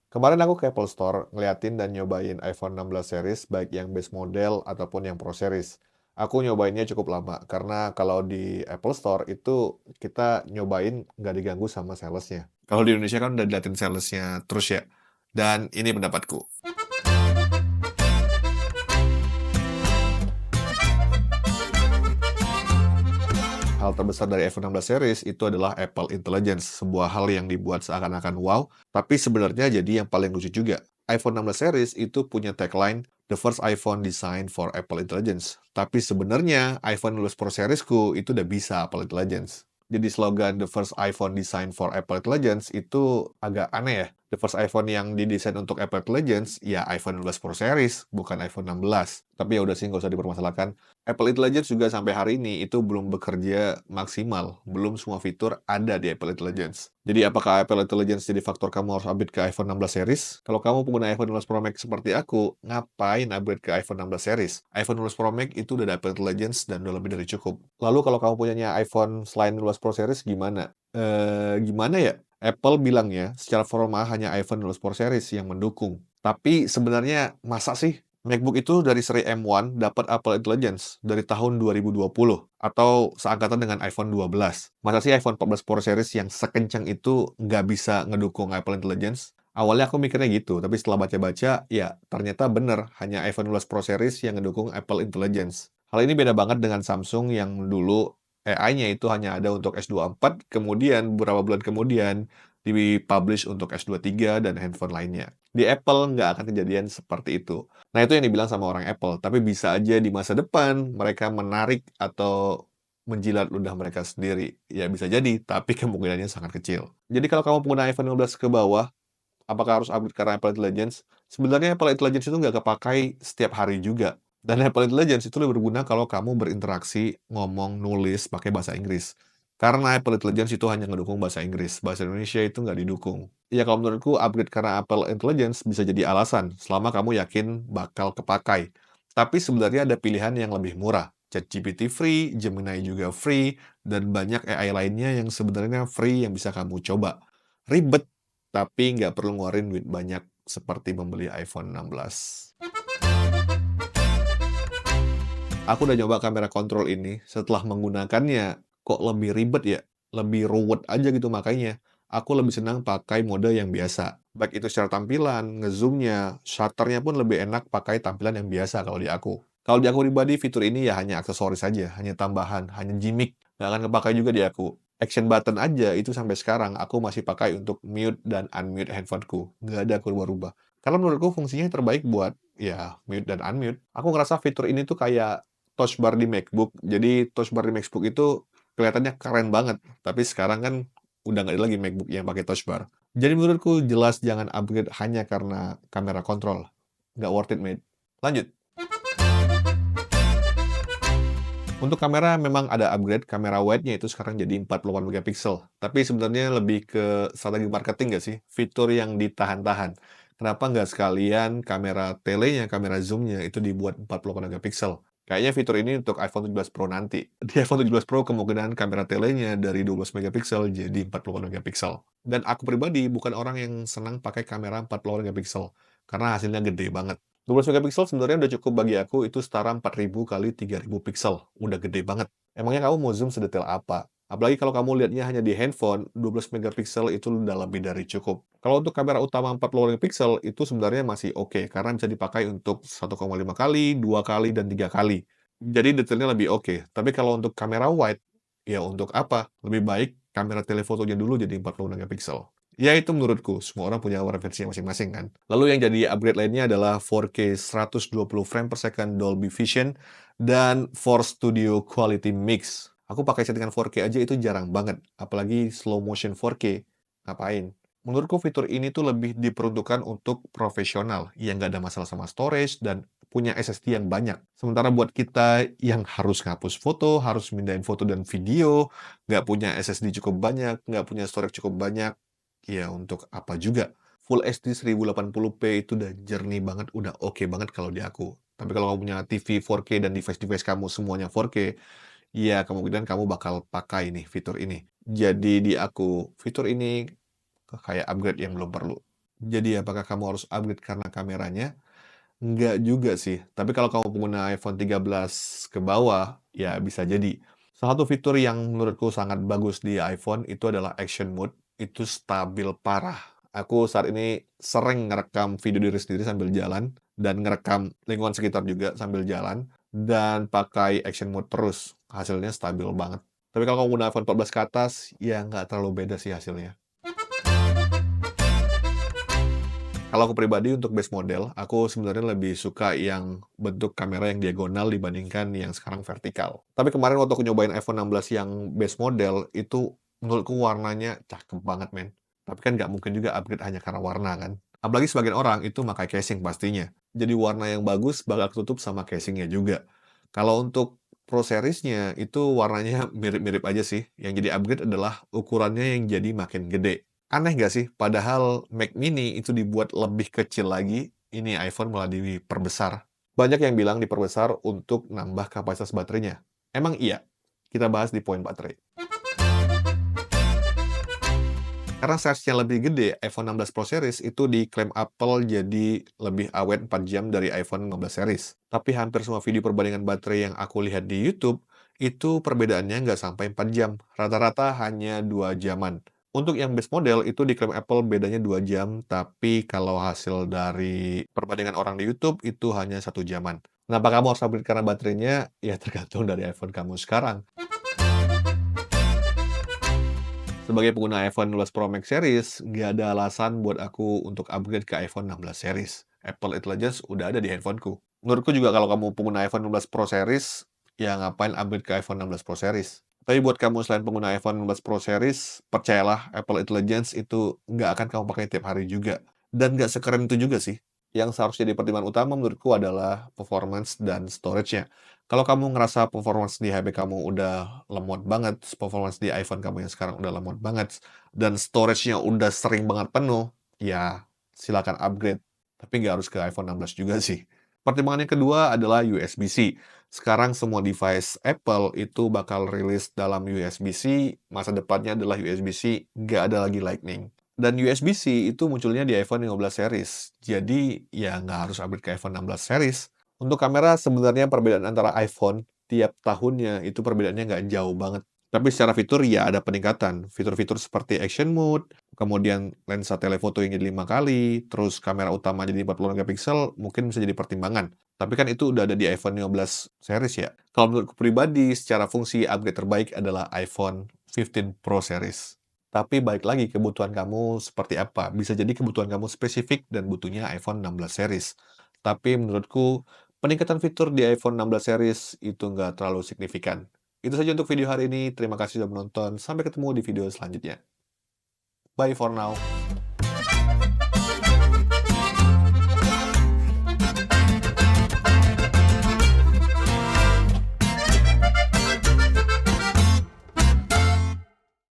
Kemarin aku ke Apple Store, ngeliatin dan nyobain iPhone 16 series, baik yang base model ataupun yang Pro series. Aku nyobainnya cukup lama, karena kalau di Apple Store itu kita nyobain nggak diganggu sama salesnya. Kalau di Indonesia kan udah diliatin salesnya terus ya. Dan ini pendapatku. Hal terbesar dari iPhone 16 series itu adalah Apple Intelligence, sebuah hal yang dibuat seakan-akan wow, tapi sebenarnya jadi yang paling lucu juga. iPhone 16 series itu punya tagline, "The first iPhone designed for Apple Intelligence." Tapi sebenarnya iPhone 16 Pro seriesku itu udah bisa Apple Intelligence. Jadi slogan "The first iPhone designed for Apple Intelligence" itu agak aneh ya. The first iPhone yang didesain untuk Apple Intelligence ya iPhone 16 Pro series, bukan iPhone 16. Tapi ya udah sih, nggak usah dipermasalahkan. Apple Intelligence juga sampai hari ini itu belum bekerja maksimal, belum semua fitur ada di Apple Intelligence. Jadi apakah Apple Intelligence jadi faktor kamu harus upgrade ke iPhone 16 series? Kalau kamu pengguna iPhone 16 Pro Max seperti aku, ngapain upgrade ke iPhone 16 series? iPhone 16 Pro Max itu udah ada Apple Intelligence dan udah lebih dari cukup. Lalu kalau kamu punyanya iPhone selain 16 Pro series gimana? Gimana ya? Apple bilangnya secara formal hanya iPhone 16 Pro series yang mendukung. Tapi sebenarnya masa sih MacBook itu dari seri M1 dapat Apple Intelligence dari tahun 2020 atau seangkatan dengan iPhone 12. Masa sih iPhone 14 Pro series yang sekencang itu nggak bisa ngedukung Apple Intelligence? Awalnya aku mikirnya gitu, tapi setelah baca-baca, ya ternyata bener, hanya iPhone 12 Pro series yang ngedukung Apple Intelligence. Hal ini beda banget dengan Samsung yang dulu AI-nya itu hanya ada untuk S24, kemudian beberapa bulan kemudian dipublish untuk S23 dan handphone lainnya. Di Apple nggak akan kejadian seperti itu. Nah, itu yang dibilang sama orang Apple, tapi bisa aja di masa depan mereka menarik atau menjilat ludah mereka sendiri. Ya bisa jadi, tapi kemungkinannya sangat kecil. Jadi kalau kamu pengguna iPhone 15 ke bawah, apakah harus upgrade karena Apple Intelligence? Sebenarnya Apple Intelligence itu nggak kepakai setiap hari juga. Dan Apple Intelligence itu lebih berguna kalau kamu berinteraksi, ngomong, nulis, pakai bahasa Inggris. Karena Apple Intelligence itu hanya ngedukung bahasa Inggris, bahasa Indonesia itu nggak didukung. Ya kalau menurutku upgrade karena Apple Intelligence bisa jadi alasan, selama kamu yakin bakal kepakai. Tapi sebenarnya ada pilihan yang lebih murah. ChatGPT free, Gemini juga free, dan banyak AI lainnya yang sebenarnya free yang bisa kamu coba. Ribet, tapi nggak perlu ngeluarin duit banyak seperti membeli iPhone 16. Aku udah nyoba kamera kontrol ini, setelah menggunakannya, kok lebih ribet ya, lebih ruwet aja gitu makanya. Aku lebih senang pakai mode yang biasa. Baik itu secara tampilan, ngezoomnya, shutternya pun lebih enak pakai tampilan yang biasa kalau di aku. Kalau di aku pribadi, fitur ini ya hanya aksesoris saja, hanya tambahan, hanya gimmick. Nggak akan kepakai juga di aku. Action button aja itu sampai sekarang aku masih pakai untuk mute dan unmute handphoneku. Nggak ada aku rubah-rubah. Karena menurutku fungsinya terbaik buat ya mute dan unmute. Aku ngerasa fitur ini tuh kayak touch bar di MacBook. Jadi touch bar di MacBook itu kelihatannya keren banget. Tapi sekarang kan udah nggak ada lagi MacBook yang pakai touch bar. Jadi menurutku jelas jangan upgrade hanya karena kamera kontrol. Nggak worth it, mate. Lanjut. Untuk kamera memang ada upgrade, kamera wide-nya itu sekarang jadi 48 megapiksel. Tapi sebenarnya lebih ke strategi marketing nggak sih? Fitur yang ditahan-tahan. Kenapa nggak sekalian kamera telenya, kamera zoom-nya itu dibuat 48 megapiksel? Kayaknya fitur ini untuk iPhone 17 Pro nanti. Di iPhone 17 Pro kemungkinan kamera telenya dari 12 megapiksel jadi 48 megapiksel. Dan aku pribadi bukan orang yang senang pakai kamera 48 megapiksel. Karena hasilnya gede banget. 12 megapiksel sebenarnya udah cukup bagi aku, itu setara 4000 kali 3000 piksel. Udah gede banget. Emangnya kamu mau zoom sedetail apa? Apalagi kalau kamu lihatnya hanya di handphone, 12 megapiksel itu udah lebih dari cukup. Kalau untuk kamera utama 40 megapiksel, itu sebenarnya masih oke, karena bisa dipakai untuk 1,5 kali, 2 kali, dan 3 kali. Jadi detailnya lebih oke. Tapi kalau untuk kamera wide, ya untuk apa? Lebih baik kamera telefotonya dulu jadi 40 megapiksel. Ya itu menurutku, semua orang punya preferensinya masing-masing kan. Lalu yang jadi upgrade lainnya adalah 4K 120 frame per second Dolby Vision dan Force Studio Quality Mix. Aku pakai settingan 4K aja itu jarang banget, apalagi slow motion 4K. Ngapain? Menurutku fitur ini tuh lebih diperuntukkan untuk profesional yang nggak ada masalah sama storage dan punya SSD yang banyak. Sementara buat kita yang harus ngapus foto, harus mindahin foto dan video, nggak punya SSD cukup banyak, nggak punya storage cukup banyak, ya untuk apa juga. Full HD 1080p itu udah jernih banget, udah oke banget kalau di aku. Tapi kalau kamu punya TV 4K dan device-device kamu semuanya 4K, ya kemungkinan kamu bakal pakai nih fitur ini. Jadi di aku, fitur ini kayak upgrade yang belum perlu. Jadi apakah kamu harus upgrade karena kameranya? Enggak juga sih, tapi kalau kamu pengguna iPhone 13 ke bawah, ya bisa jadi. Salah satu fitur yang menurutku sangat bagus di iPhone itu adalah Action Mode, itu stabil parah. Aku saat ini sering ngerekam video diri sendiri sambil jalan, dan ngerekam lingkungan sekitar juga sambil jalan, dan pakai Action Mode terus. Hasilnya stabil banget. Tapi kalau kamu guna iPhone 14 ke atas, ya nggak terlalu beda sih hasilnya. Kalau aku pribadi untuk base model, aku sebenarnya lebih suka yang bentuk kamera yang diagonal dibandingkan yang sekarang vertikal. Tapi kemarin waktu aku nyobain iPhone 16 yang base model, itu menurutku warnanya cakep banget, men. Tapi kan nggak mungkin juga upgrade hanya karena warna kan. Apalagi sebagian orang itu pakai casing pastinya. Jadi warna yang bagus bakal ketutup sama casingnya juga. Kalau untuk Pro Series-nya itu warnanya mirip-mirip aja sih. Yang jadi upgrade adalah ukurannya yang jadi makin gede. Aneh nggak sih? Padahal Mac Mini itu dibuat lebih kecil lagi, ini iPhone malah diperbesar. Banyak yang bilang diperbesar untuk nambah kapasitas baterainya. Emang iya? Kita bahas di poin baterai. Karena size-nya lebih gede, iPhone 16 Pro Series itu diklaim Apple jadi lebih awet 4 jam dari iPhone 15 series. Tapi hampir semua video perbandingan baterai yang aku lihat di YouTube, itu perbedaannya nggak sampai 4 jam. Rata-rata hanya 2 jaman. Untuk yang base model itu diklaim Apple bedanya 2 jam, tapi kalau hasil dari perbandingan orang di YouTube itu hanya 1 jaman. Kenapa kamu harus upgrade karena baterainya? Ya tergantung dari iPhone kamu sekarang. Sebagai pengguna iPhone 16 Pro Max series, nggak ada alasan buat aku untuk upgrade ke iPhone 16 series. Apple Intelligence udah ada di handphoneku. Menurutku juga kalau kamu pengguna iPhone 16 Pro series, ya ngapain upgrade ke iPhone 16 Pro series. Tapi buat kamu selain pengguna iPhone 16 Pro series, percayalah Apple Intelligence itu nggak akan kamu pakai tiap hari juga. Dan nggak sekeren itu juga sih. Yang seharusnya jadi pertimbangan utama menurutku adalah performance dan storage-nya. Kalau kamu ngerasa performance di HP kamu udah lemot banget, performance di iPhone kamu yang sekarang udah lemot banget, dan storage-nya udah sering banget penuh, ya silakan upgrade. Tapi nggak harus ke iPhone 16 juga sih. Pertimbangan yang kedua adalah USB-C. Sekarang semua device Apple itu bakal rilis dalam USB-C, masa depannya adalah USB-C, nggak ada lagi Lightning. Dan USB-C itu munculnya di iPhone 15 series, jadi ya nggak harus upgrade ke iPhone 16 series. Untuk kamera sebenarnya perbedaan antara iPhone tiap tahunnya itu perbedaannya nggak jauh banget. Tapi secara fitur ya ada peningkatan. Fitur-fitur seperti Action Mode, kemudian lensa telefoto yang jadi 5 kali, terus kamera utama jadi 40 megapiksel, mungkin bisa jadi pertimbangan. Tapi kan itu udah ada di iPhone 15 series ya. Kalau menurutku pribadi, secara fungsi upgrade terbaik adalah iPhone 15 Pro series. Tapi balik lagi kebutuhan kamu seperti apa. Bisa jadi kebutuhan kamu spesifik dan butuhnya iPhone 16 series. Tapi menurutku peningkatan fitur di iPhone 16 series itu nggak terlalu signifikan. Itu saja untuk video hari ini. Terima kasih sudah menonton. Sampai ketemu di video selanjutnya. Bye for now.